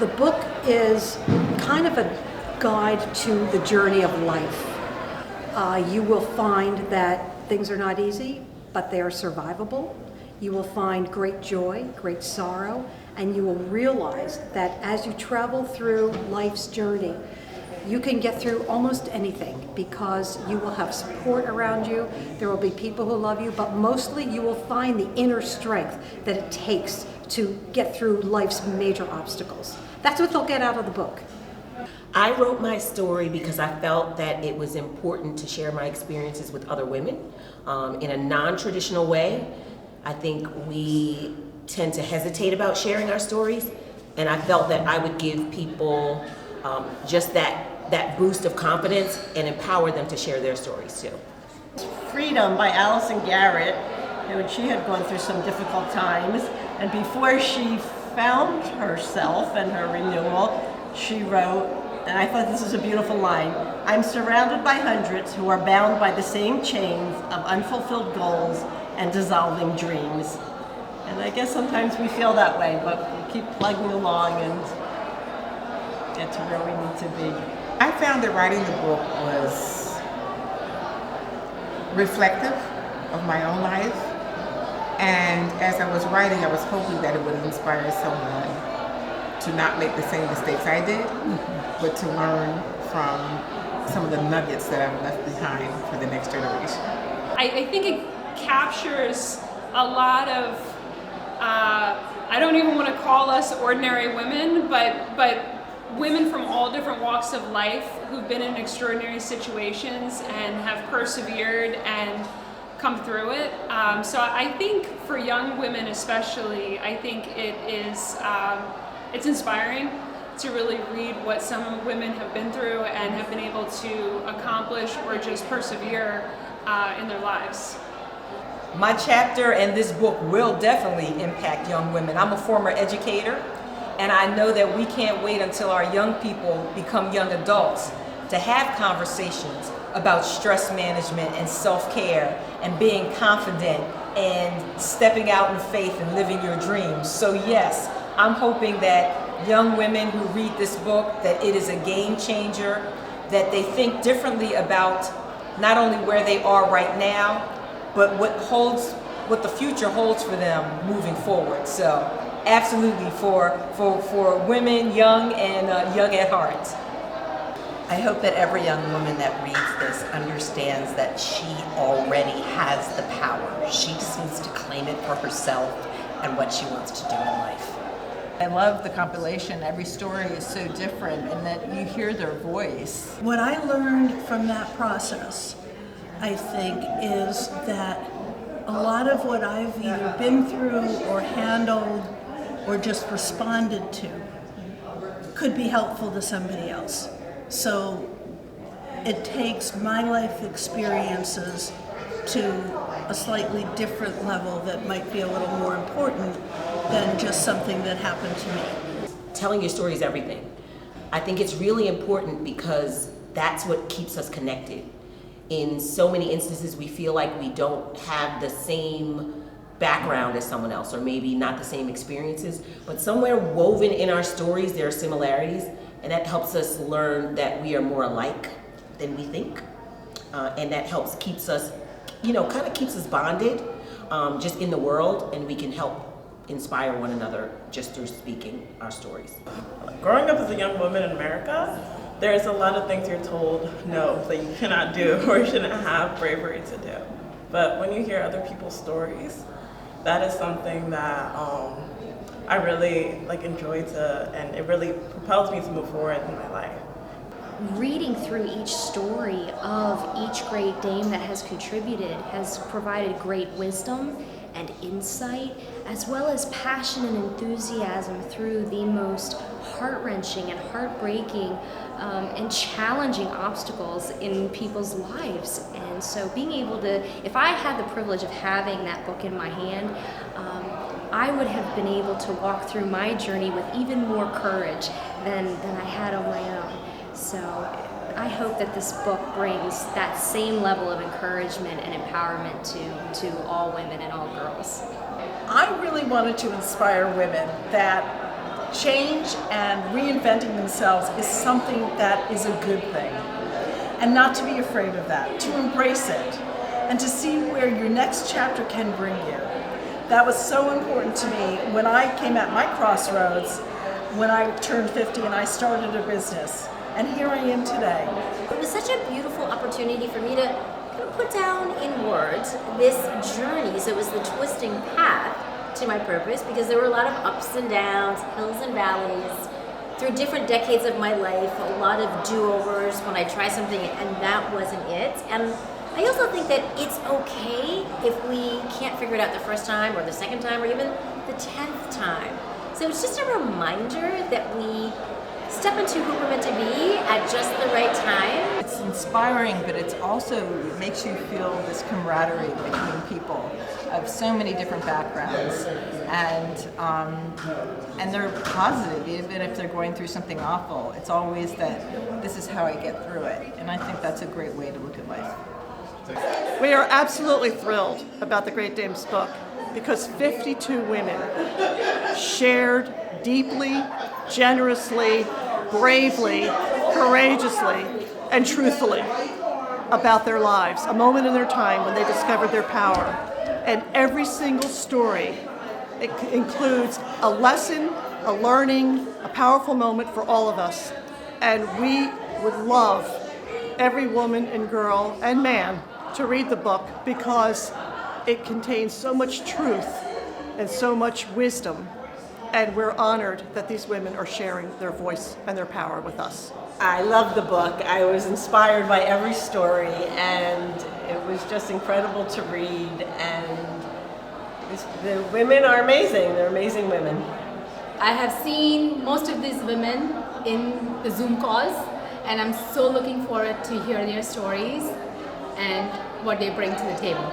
The book is kind of a guide to the journey of life. You will find that things are not easy, but they are survivable. You will find great joy, great sorrow, and you will realize that as you travel through life's journey, you can get through almost anything because you will have support around you, there will be people who love you, but mostly you will find the inner strength that it takes to get through life's major obstacles. That's what they'll get out of the book. I wrote my story because I felt that it was important to share my experiences with other women in a non-traditional way. I think we tend to hesitate about sharing our stories, and I felt that I would give people just that boost of confidence and empower them to share their stories too. Freedom by Allison Garrett. She had gone through some difficult times, and before she found herself and her renewal, she wrote, and I thought this was a beautiful line, "I'm surrounded by hundreds who are bound by the same chains of unfulfilled goals and dissolving dreams." And I guess sometimes we feel that way, but we keep plugging along and get to where we need to be. I found that writing the book was reflective of my own life, and as I was writing, I was hoping that it would inspire someone to not make the same mistakes I did, but to learn from some of the nuggets that I've left behind for the next generation. I think it captures a lot of, I don't even want to call us ordinary women, but women from all different walks of life who've been in extraordinary situations and have persevered and come through it. So I think for young women especially, I think it is, it's inspiring to really read what some women have been through and have been able to accomplish or just persevere in their lives. My chapter and this book will definitely impact young women. I'm a former educator, and I know that we can't wait until our young people become young adults to have conversations about stress management and self-care and being confident and stepping out in faith and living your dreams. So yes, I'm hoping that young women who read this book, that it is a game changer, that they think differently about not only where they are right now, but what the future holds for them moving forward. So absolutely for women, young and young at heart. I hope that every young woman that reads this understands that she already has the power. She just needs to claim it for herself and what she wants to do in life. I love the compilation. Every story is so different, and that you hear their voice. What I learned from that process, I think, is that a lot of what I've either been through or handled or just responded to could be helpful to somebody else. So it takes my life experiences to a slightly different level that might be a little more important than just something that happened to me. Telling your story is everything. I think it's really important because that's what keeps us connected. In so many instances, we feel like we don't have the same background as someone else, or maybe not the same experiences, but somewhere woven in our stories, there are similarities, and that helps us learn that we are more alike than we think. And that keeps us, kind of keeps us bonded just in the world, and we can help inspire one another just through speaking our stories. Growing up as a young woman in America, there's a lot of things you're told no, that you cannot do or shouldn't have bravery to do. But when you hear other people's stories, that is something that I really enjoy and it really propels me to move forward in my life. Reading through each story of each great dame that has contributed has provided great wisdom and insight, as well as passion and enthusiasm through the most heart-wrenching and heartbreaking and challenging obstacles in people's lives. And so being able to, if I had the privilege of having that book in my hand, I would have been able to walk through my journey with even more courage than I had on my own. So I hope that this book brings that same level of encouragement and empowerment to all women and all girls. I really wanted to inspire women that change and reinventing themselves is something that is a good thing. And not to be afraid of that, to embrace it, and to see where your next chapter can bring you. That was so important to me when I came at my crossroads when I turned 50 and I started a business. And here I am today. It was such a beautiful opportunity for me to kind of put down in words this journey. So it was the twisting path to my purpose, because there were a lot of ups and downs, hills and valleys, through different decades of my life, a lot of do-overs when I try something and that wasn't it. And I also think that it's okay if we can't figure it out the first time or the second time or even the 10th time. So it's just a reminder that we step into who we're meant to be at just the right time. It's inspiring, but it's also, it makes you feel this camaraderie between people of so many different backgrounds, and they're positive, even if they're going through something awful. It's always that this is how I get through it, and I think that's a great way to look at life. We are absolutely thrilled about the Great Dames book because 52 women shared deeply, generously, bravely, courageously, and truthfully about their lives, a moment in their time when they discovered their power. And every single story includes a lesson, a learning, a powerful moment for all of us. And we would love every woman and girl and man to read the book because it contains so much truth and so much wisdom. And we're honored that these women are sharing their voice and their power with us. I love the book. I was inspired by every story, and it was just incredible to read. And the women are amazing. They're amazing women. I have seen most of these women in the Zoom calls, and I'm so looking forward to hear their stories and what they bring to the table.